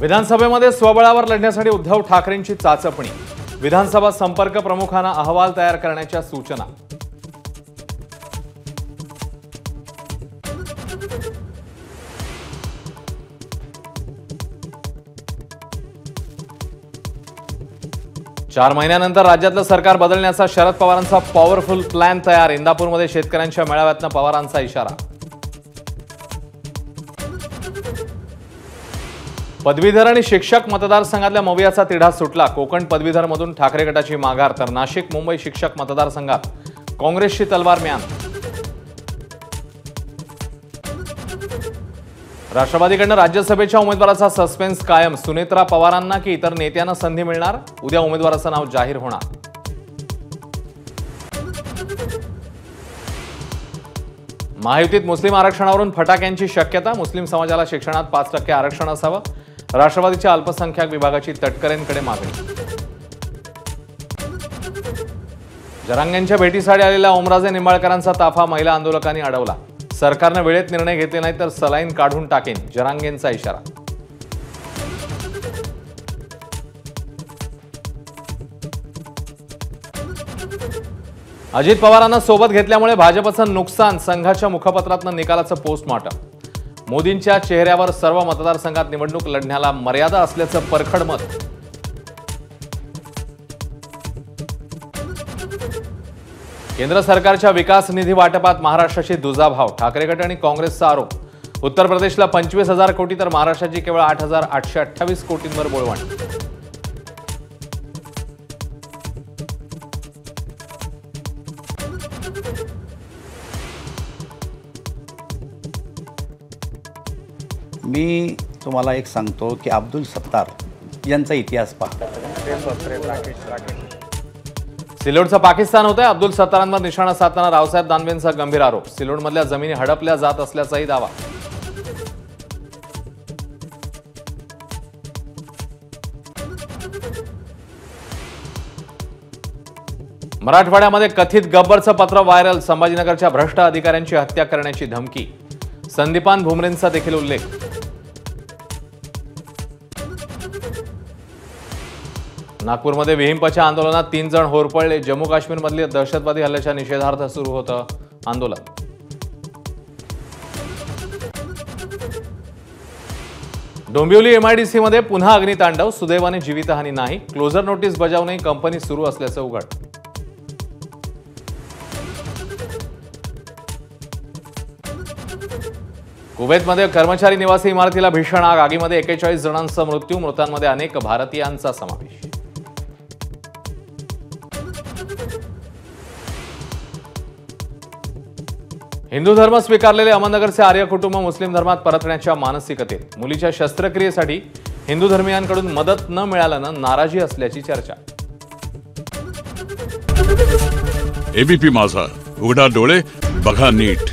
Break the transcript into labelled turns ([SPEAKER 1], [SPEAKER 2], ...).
[SPEAKER 1] विधानसभेमध्ये स्वबळावर लढण्यासाठी उद्धव ठाकरेंची चाचपणी। विधानसभा संपर्क प्रमुखांना अहवाल तयार करण्याच्या सूचना। चार महिन्यानंतर राज्यातलं सरकार बदलण्याचा शरद पवारांचा पॉवरफुल प्लॅन तयार। इंदापूरमध्ये शेतकऱ्यांच्या मेळाव्यातनं पवारांचा इशारा। पदवीधर आणि शिक्षक मतदारसंघातल्या मवियाचा तिढा सुटला। कोकण पदवीधरमधून ठाकरे गटाची माघार, तर नाशिक मुंबई शिक्षक मतदारसंघात काँग्रेसची तलवार म्यान। राष्ट्रवादीकडनं राज्यसभेच्या उमेदवाराचा सस्पेन्स कायम। सुनेत्रा पवारांना की इतर नेत्यांना संधी मिळणार? उद्या उमेदवाराचं नाव जाहीर होणार। महायुतीत मुस्लिम आरक्षणावरून फटाक्यांची शक्यता। मुस्लिम समाजाला शिक्षणात 5% आरक्षण असावं। राष्ट्रवादीच्या अल्पसंख्याक विभागाची तटकरेंकडे मागणी। जरांगेंच्या भेटीसाठी आलेल्या ओमराजे निंबाळकरांचा ताफा महिला आंदोलकांनी अडवला। सरकारने वेळेत निर्णय घेतले नाही तर सलाईन काढून टाकेन, जरांगेंचा इशारा। अजित पवारांना सोबत घेतल्यामुळे भाजपचं नुकसान, संघाच्या मुखपत्रातनं निकालाचं पोस्टमॉर्टम। मोदींच्या चेहऱ्यावर सर्व मतदारसंघात निवडणूक लढण्याला मर्यादा असल्याचं परखड मत। केंद्र सरकारच्या विकास निधी वाटपात महाराष्ट्राची दुजाभाव। ठाकरे गट आणि काँग्रेसचा आरोप। उत्तर प्रदेशला 25,000 कोटी तर महाराष्ट्राची केवळ 8,828 कोटींवर बोळवण।
[SPEAKER 2] मी तुम्हाला एक सांगतो की अब्दुल सत्तार यांचा इतिहास पहा।
[SPEAKER 1] सिल्लोडचा पाकिस्तान होतंय। अब्दुल सत्तारांवर निशाणा साधताना रावसाहेब दानवेंचा गंभीर आरोप। सिल्लोडमधल्या जमिनी हडपल्या जात असल्याचाही दावा। मराठवाड्यामध्ये कथित गब्बरचं पत्र व्हायरल। संभाजीनगरच्या भ्रष्ट अधिकाऱ्यांची हत्या करण्याची धमकी। संदीपान भुमरेंचा देखील उल्लेख। नागपूरमध्ये विहिंपच्या आंदोलनात 3 जण होरपळले। जम्मू काश्मीरमधील दहशतवादी हल्ल्याच्या निषेधार्थ सुरू होतं आंदोलन। डोंबिवली MIDC मध्ये पुन्हा अग्नितांडव। सुदैवाने जीवितहानी नाही। क्लोजर नोटीस बजावूनही कंपनी सुरू असल्याचं उघड। कुवेतमध्ये कर्मचारी निवासी इमारतीला भीषण आग। आगीमध्ये 41 जणांचा मृत्यू। मृतांमध्ये अनेक भारतीयांचा समावेश। हिंदू धर्म स्वीकारलेले अहमदनगरचे आर्य कुटुंब मुस्लिम धर्मात परतण्याच्या मानसिकतेत। मुलीच्या शस्त्रक्रियेसाठी हिंदू धर्मीयांकडून मदत न मिळाल्यानं नाराजी असल्याची चर्चा।
[SPEAKER 3] ABP माझा, उघडा डोळे बघा नीट।